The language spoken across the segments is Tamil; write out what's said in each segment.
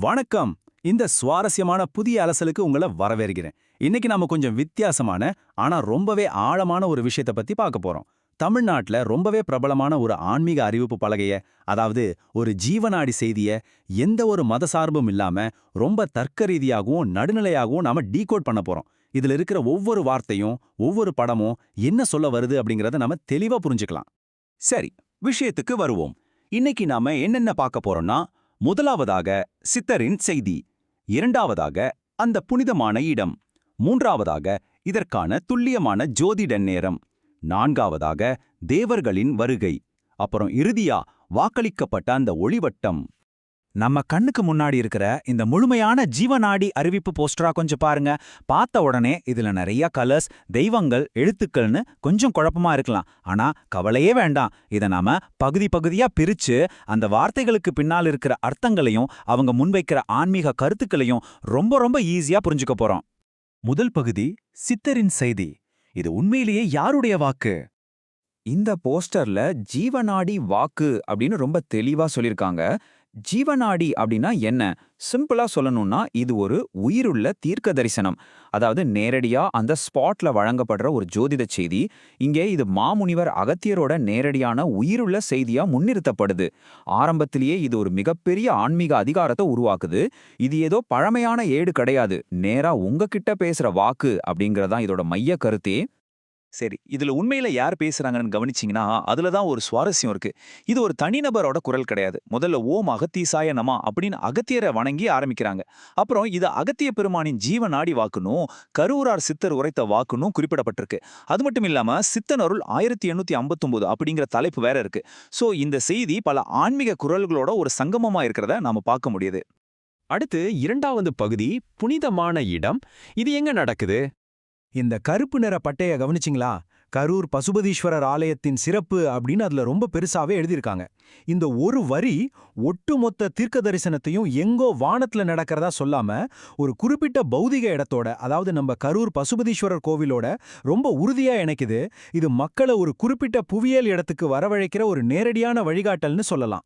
வணக்கம். இந்த சுவாரஸ்யமான புதிய அலசலுக்கு உங்களை வரவேற்கிறேன். இன்னைக்கு நாம கொஞ்சம் வித்தியாசமான ஆனா ரொம்பவே ஆழமான ஒரு விஷயத்தை பத்தி பார்க்க போறோம். தமிழ்நாட்டுல ரொம்பவே பிரபலமான ஒரு ஆன்மீக அறிவிப்பு பலகைய, அதாவது ஒரு ஜீவநாடி செய்திய எந்த ஒரு மத சார்பும் இல்லாம ரொம்ப தர்க்க ரீதியாகவும் நடுநிலையாகவும் நாம டீகோட் பண்ண போறோம். இதுல இருக்கிற ஒவ்வொரு வார்த்தையும் ஒவ்வொரு படமும் என்ன சொல்ல வருது அப்படிங்கறத நாம தெளிவா புரிஞ்சுக்கலாம். சரி, விஷயத்துக்கு வருவோம். இன்னைக்கு நாம என்னென்ன பார்க்க போறோம்னா, முதலாவதாக சித்தரின் செய்தி, இரண்டாவதாக அந்த புனிதமான இடம், மூன்றாவதாக இதற்கான துல்லியமான ஜோதிட நேரம், நான்காவதாக தேவர்களின் வருகை, அப்புறம் இறுதியா வாக்களிக்கப்பட்ட அந்த ஒளிவட்டம். நம்ம கண்ணுக்கு முன்னாடி இருக்கிற இந்த முழுமையான ஜீவநாடி அறிவிப்பு போஸ்டரா கொஞ்சம் பாருங்க. பார்த்த உடனே இதுல நிறைய கலர்ஸ், தெய்வங்கள், எழுத்துக்கள்னு கொஞ்சம் குழப்பமா இருக்கலாம். ஆனா கவலையே வேண்டாம். இதை நாம பகுதி பகுதியா பிரிச்சு அந்த வார்த்தைகளுக்கு பின்னால் இருக்கிற அர்த்தங்களையும் அவங்க முன்வைக்கிற ஆன்மீக கருத்துக்களையும் ரொம்ப ரொம்ப ஈஸியா புரிஞ்சுக்க போறோம். முதல் பகுதி, சித்தரின் செய்தி. இது உண்மையிலேயே யாருடைய வாக்கு? இந்த போஸ்டர்ல ஜீவநாடி வாக்கு அப்படின்னு ரொம்ப தெளிவா சொல்லியிருக்காங்க. ஜீவநாடி அப்படின்னா என்ன? சிம்பிளா சொல்லணும்னா இது ஒரு உயிருள்ள தீர்க்க தரிசனம். அதாவது நேரடியா அந்த ஸ்பாட்ல வழங்கப்படுற ஒரு ஜோதிட செய்தி. இங்கே இது மாமுனிவர் அகத்தியரோட நேரடியான உயிருள்ள செய்தியா முன்னிறுத்தப்படுது. ஆரம்பத்திலேயே இது ஒரு மிகப்பெரிய ஆன்மீக அதிகாரத்தை உருவாக்குது. இது ஏதோ பழமையான ஏடு கிடையாது, நேரா உங்ககிட்ட பேசுற வாக்கு அப்படிங்கறதான் இதோட மைய கருத்தே. சரி, இதுல உண்மையில யார் பேசுறாங்கன்னு கவனிச்சீங்கன்னா அதுல தான் ஒரு சுவாரஸ்யம் இருக்கு. இது ஒரு தனிநபரோட குரல் கிடையாது. முதல்ல ஓம் அகத்தீசாய நம அப்படின்னு அகத்தியரை வணங்கி ஆரம்பிக்கிறாங்க. அப்புறம் இது அகத்திய பெருமானின் ஜீவநாடி வாக்குனும் கரூரார் சித்தர் உரைத்த வாக்குனும் குறிப்பிடப்பட்டிருக்கு. அது மட்டும் இல்லாம சித்தனருள் 1859 அப்படிங்கிற தலைப்பு வேற இருக்கு. சோ இந்த செய்தி பல ஆன்மீக குரல்களோட ஒரு சங்கமமா இருக்கிறத நாம பார்க்க முடியுது. அடுத்து இரண்டாவது பகுதி, புனிதமான இடம். இது எங்க நடக்குது? இந்த கருப்பு நிற பட்டைய கவனிச்சிங்களா? கரூர் பசுபதீஸ்வரர் ஆலயத்தின் சிறப்பு அப்படின்னு அதுல ரொம்ப பெருசாவே எழுதியிருக்காங்க. இந்த ஒரு வரி ஒட்டுமொத்த தீர்க்க தரிசனத்தையும் எங்கோ வானத்துல நடக்கிறதா சொல்லாம ஒரு குறிப்பிட்ட பௌதிக இடத்தோட, அதாவது நம்ம கரூர் பசுபதீஸ்வரர் கோவிலோட ரொம்ப உறுதியா இணைக்குது. இது மக்களை ஒரு குறிப்பிட்ட புவியியல் இடத்துக்கு வரவழைக்கிற ஒரு நேரடியான வழிகாட்டல்னு சொல்லலாம்.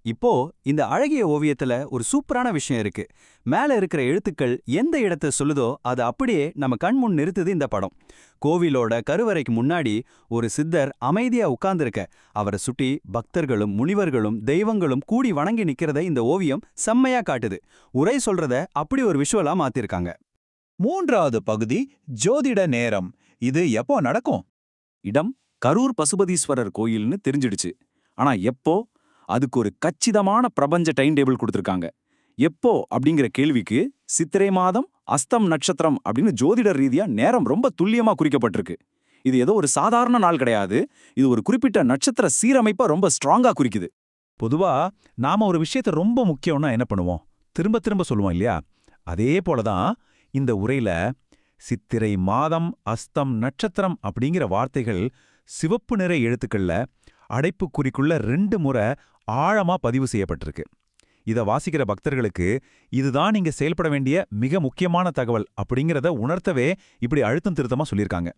இப்போ இந்த அழகிய ஓவியத்துல ஒரு சூப்பரான விஷயம் இருக்கு. மேல இருக்கிற எழுத்துக்கள் எந்த இடத்தை சொல்லுதோ அது அப்படியே நம்ம கண் முன் நிறுத்துது இந்த படம். கோவிலோட கருவறைக்கு முன்னாடி ஒரு சித்தர் அமைதியா உட்கார்ந்திருக்க, அவரை சுட்டி பக்தர்களும் முனிவர்களும் தெய்வங்களும் கூடி வணங்கி நிக்கிறத இந்த ஓவியம் செம்மையா காட்டுது. உரை சொல்றத அப்படி ஒரு விஷுவலா மாத்திருக்காங்க. மூன்றாவது பகுதி, ஜோதிட நேரம். இது எப்போ நடக்கும்? இடம் கரூர் பசுபதீஸ்வரர் கோயில்னு தெரிஞ்சிடுச்சு. ஆனா எப்போ? அதுக்கு ஒரு கச்சிதமான பிரபஞ்ச டைம் டேபிள் கொடுத்திருக்காங்க. எப்போ அப்படிங்கிற கேள்விக்கு சித்திரை மாதம் அஸ்தம் நட்சத்திரம் அப்படின்னு ஜோதிடர் ரீதியா நேரம் ரொம்ப துல்லியமா குறிக்கப்பட்டிருக்கு. இது ஏதோ ஒரு சாதாரண நாள் கிடையாது. இது ஒரு குறிப்பிட்ட நட்சத்திர சீரமைப்பா ரொம்ப ஸ்ட்ராங்கா குறிக்குது. பொதுவா நாம ஒரு விஷயத்த ரொம்ப முக்கியம்னா என்ன பண்ணுவோம்? திரும்ப திரும்ப சொல்லுவோம் இல்லையா? அதே போலதான் இந்த உரையில சித்திரை மாதம் அஸ்தம் நட்சத்திரம் அப்படிங்கிற வார்த்தைகள் சிவப்பு நிற எழுத்துக்கள்ல அடைப்புக்குறிக்குள்ள 2 முறை ஆழமா பதிவு செய்யப்பட்டிருக்கு. இத வாசிக்கிற பக்தர்களுக்கு இதுதான் நீங்க செயல்பட வேண்டிய மிக முக்கியமான தகவல் அப்படிங்கிறத உணர்த்தவே இப்படி அழுத்தம் திருத்தமா சொல்லியிருக்காங்க.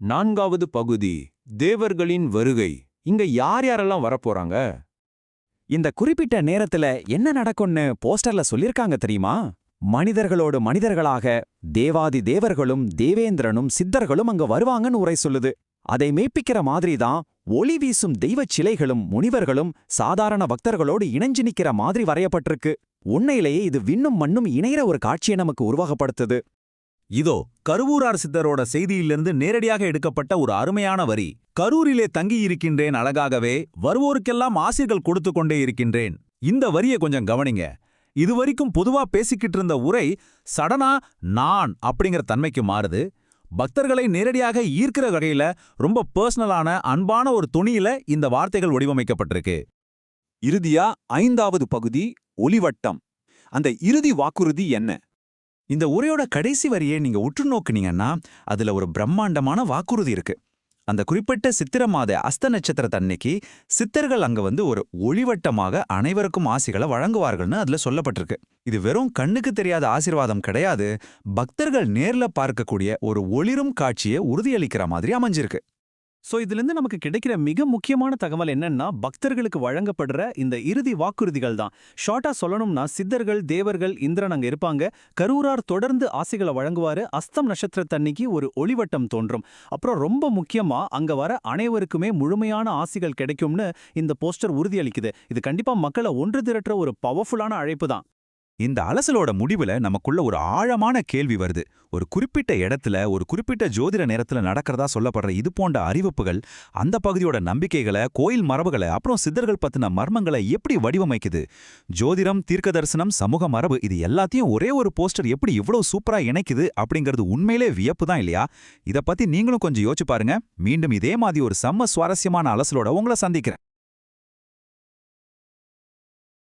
நான்காவது பகுதி, தேவர்களின் வருகை. இங்க யார் யாரெல்லாம் வரப்போறாங்க? இந்த குறிப்பிட்ட நேரத்துல என்ன நடக்கும்னு போஸ்டர்ல சொல்லிருக்காங்க தெரியுமா? மனிதர்களோடு மனிதர்களாக தேவாதி தேவர்களும் தேவேந்திரனும் சித்தர்களும் அங்க வருவாங்கன்னு உரை சொல்லுது. அதை மெய்ப்பிக்கிற மாதிரி தான் ஒளி வீசும் தெய்வச் சிலைகளும் முனிவர்களும் சாதாரண பக்தர்களோடு இணைஞ்சு நிக்கிற மாதிரி வரையப்பட்டிருக்கு. உண்மையிலேயே இது விண்ணும் மண்ணும் இணையிற ஒரு காட்சியை நமக்கு உருவகப்படுத்துது. இதோ கருவூரார் சித்தரோட செய்தியிலிருந்து நேரடியாக எடுக்கப்பட்ட ஒரு அருமையான வரி. கரூரிலே தங்கியிருக்கின்றேன் அழகாகவே, வருவோருக்கெல்லாம் ஆசீர்கள் கொடுத்து கொண்டே இருக்கின்றேன். இந்த வரியை கொஞ்சம் கவனிங்க. இதுவரைக்கும் பொதுவா பேசிக்கிட்டு இருந்த உரை சடனா நான் அப்படிங்கிற தன்மைக்கு மாறுது. பக்தர்களை நேரடியாக ஈர்க்கிற வகையில ரொம்ப பர்சனலான அன்பான ஒரு துணியில இந்த வார்த்தைகள் வடிவமைக்கப்பட்டிருக்கு. இறுதியா 5வது பகுதி, ஒளிவட்டம். அந்த இறுதி வாக்குறுதி என்ன? இந்த உரையோட கடைசி வரியை நீங்க உற்று நோக்குனீங்கன்னா அதுல ஒரு பிரம்மாண்டமான வாக்குறுதி இருக்கு. அந்த குறிப்பிட்ட சித்திர மாத அஸ்த நட்சத்திரத்தன்னைக்கு சித்தர்கள் அங்க ஒரு ஒளிவட்டமாக அனைவருக்கும் ஆசிகளை வழங்குவார்கள்னு அதுல சொல்லப்பட்டிருக்கு. இது வெறும் கண்ணுக்கு தெரியாத ஆசீர்வாதம் கிடையாது, பக்தர்கள் நேர்ல பார்க்கக்கூடிய ஒரு ஒளிரும் காட்சியை உறுதியளிக்கிற மாதிரி அமைஞ்சிருக்கு. சோ இதிலிருந்து நமக்கு கிடைக்கிற மிக முக்கியமான தகவல் என்னன்னா பக்தர்களுக்கு வழங்கப்படுற இந்த இறுதி வாக்குறுதிகள் தான். ஷார்ட்டா சொல்லணும்னா சித்தர்கள், தேவர்கள், இந்திரன் அங்க இருப்பாங்க. கரூரார் தொடர்ந்து ஆசைகளை வழங்குவாரு. அஸ்தம் நட்சத்திரத்தன்னைக்கு ஒரு ஒளிவட்டம் தோன்றும். அப்புறம் ரொம்ப முக்கியமா அங்க வர அனைவருக்குமே முழுமையான ஆசிகள் கிடைக்கும்னு இந்த போஸ்டர் உறுதியளிக்குது. இது கண்டிப்பா மக்களை ஒன்று திரட்டுற ஒரு பவர்ஃபுல்லான அழைப்பு தான். இந்த அலசலோட முடிவுல நமக்குள்ள ஒரு ஆழமான கேள்வி வருது. ஒரு குறிப்பிட்ட இடத்துல ஒரு குறிப்பிட்ட ஜோதிட நேரத்துல நடக்கிறதா சொல்லப்படுற இது போன்ற அறிவிப்புகள் அந்த பகுதியோட நம்பிக்கைகளை, கோயில் மரபுகளை, அப்புறம் சித்தர்கள் பத்தின மர்மங்களை எப்படி வடிவமைக்குது? ஜோதிடம், தீர்க்க தரிசனம், சமூக மரபு இது எல்லாத்தையும் ஒரே ஒரு போஸ்டர் எப்படி இவ்வளவு சூப்பரா இணைக்குது அப்படிங்கிறது உண்மையிலே வியப்பு தான் இல்லையா? இத பத்தி நீங்களும் கொஞ்சம் யோசிச்சு பாருங்க. மீண்டும் இதே மாதிரி ஒரு செம்ம சுவாரஸ்யமான அலசலோட உங்களை சந்திக்கிறேன்.